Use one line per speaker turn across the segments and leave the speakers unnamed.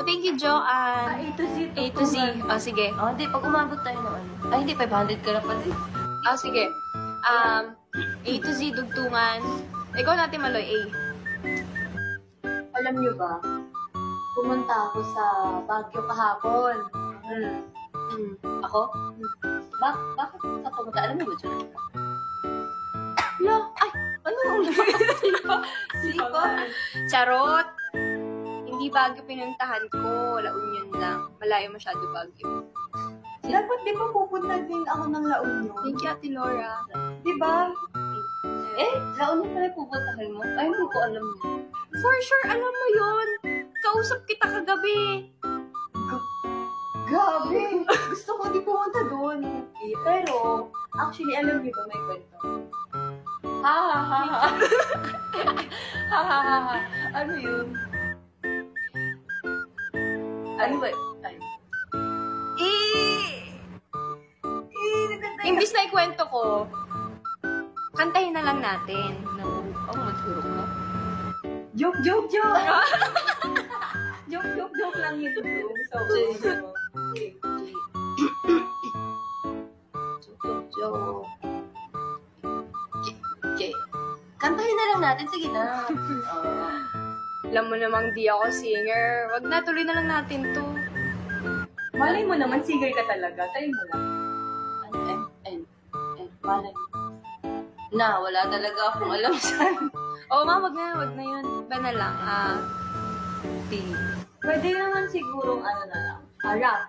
Thank you, Joanne.
A to Z.
A to Z. Oh, sige.
Oh, hindi. Pag umabot tayo ng ano. Ay, hindi. 500 ka na pala.
Oh, sige. A to Z, dugtungan. Ikaw natin, Maloy, A.
Alam niyo ba, pumunta ako sa Baguio kahapon. Ako? Bakit ka pumunta? Alam mo ba, John?
Lo, ay,
Ano? Sipa?
charot. Hindi Baguio pinuntahan ko. La Union lang. Malayo masyado Baguio.
Dapat di ba pupunta din ako ng La Union?
Thank you, Ate Laura.
Di ba?
Laon mo pala pupuntahan mo? Ay, hindi ko alam mo.
For sure, alam mo yon. Kausap kita kagabi.
Grabe! Gusto ko di pumunta doon. Pero, actually, alam niyo ba may kwento?
Ha ha ha ha. Ha ha ha ha. Ano yun? Ano ba? Ay.
Imbis na ikwento ko, kantahin na lang natin.
Magsurok ka.
Joke! Joke lang yun doon. So,
Kantahin na lang natin. Sige na.
Alam mo namang di ako singer. Wag na, tuloy na lang natin to.
malay mo naman, singer ka talaga. Try mo lang.
Malay. Na, wala talaga akong alam saan.
Oo, wag na yun. Ba na lang,
Pwede naman sigurong ano na lang. Rap.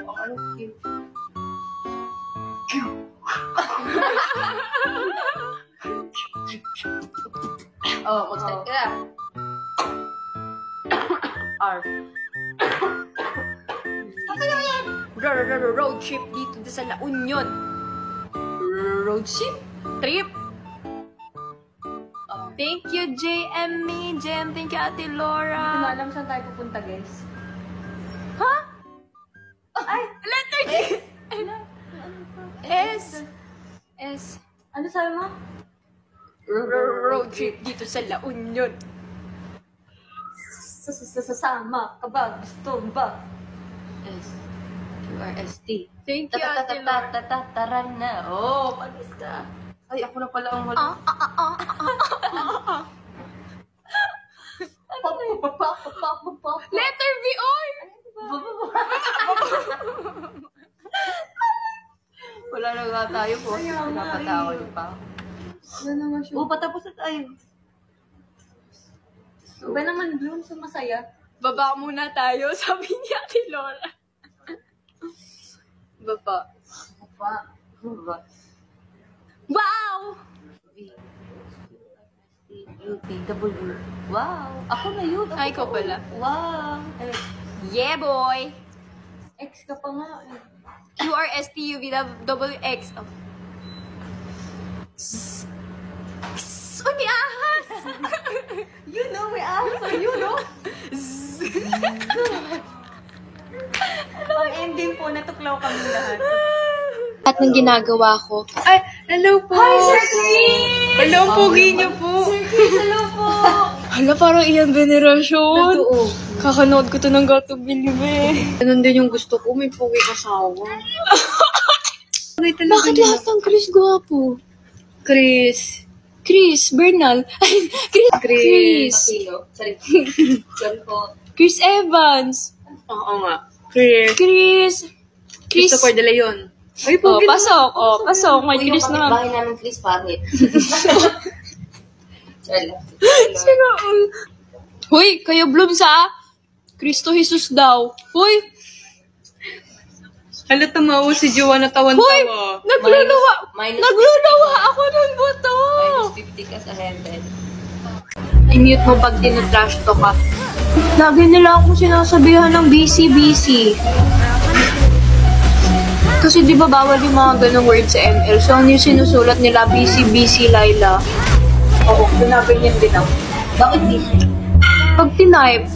Ano cute? Mag-start ka. R.
Road trip dito sa La Union.
Road trip?
Trip. Thank you, JM me. JM, thank you, Ate
Hindi ko
Laura.
alam saan tayo pupunta, guys.
Ha? Ay, letter G. S. S.
Ano sabi mo?
Road trip dito sa La Union.
Sasama ka ba? Gusto ba?
S. QRST.
Thank you, Ate Laura.
Taran na. Oh, pagis ka. Ay, ako na pala ang wala.
Letter B, oy!
Wala na nga tayo po. Napatawad pa.
Ano naman siya?
Patapos na tayo.
Iba naman dun sa masaya.
Baba muna tayo, sabi ni Ate Laura.
Baba.
Wow!
UPW. Wow. Ako na yun.
Ay, ikaw pala.
Wow.
Yeah, boy!
Ex ka pa nga.
QRSTUVWX. Oh. Uy, may ahas!
You know, we asked for you, no? Ang ending po, natuklaw kami lahat.
At nang ginagawa ko. Ay, hello po!
Hi, Sir Chris!
Hello, pogi niyo po!
Sir Chris, hello po!
Hala, parang iyang venerasyon.
Totoo.
Kakanood ko to ng Gato Bilbe. Ganun din yung gusto ko, may pogi kasawa. Bakit lahat ng Chris gwapo? Chris Bernal. Ay, Chris.
Sorry. Sorry po.
Chris Evans.
Oo nga.
Chris.
Christopher De Leon. Ay,
Oh, pasok. Pasok. May Chris na.
Bahay namin Chris pangit. Sorry.
Sino? Hoy, kayo Blooms ha? Kristo Jesus daw. Hoy,
Hala, tumawa si Joanna tawan-tawa.
hoy, nagluluwa.
Minus
Nagluluwa ako ng buto.
-50 ka sa heaven.
I-mute mo pag tinatrash to ka. Lagi nila akong sinasabihan ng busy. Kasi di ba bawal yung mga ganong words sa ML? So, ano yung sinusulat nila? Busy, Laila.
Oo, ganyan din ako.
Bakit busy?
Pag tinype,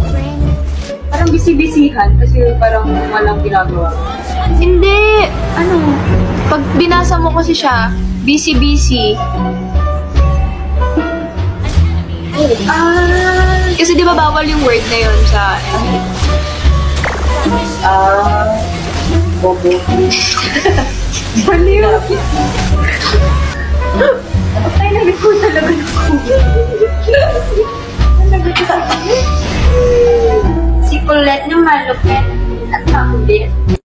Parang busy-busyhan kasi parang walang ginagawa.
hindi. Ano? Pag binasa mo kasi siya, busy. Kasi di ba bawal yung word na yun sa
Bobo.
Baliw.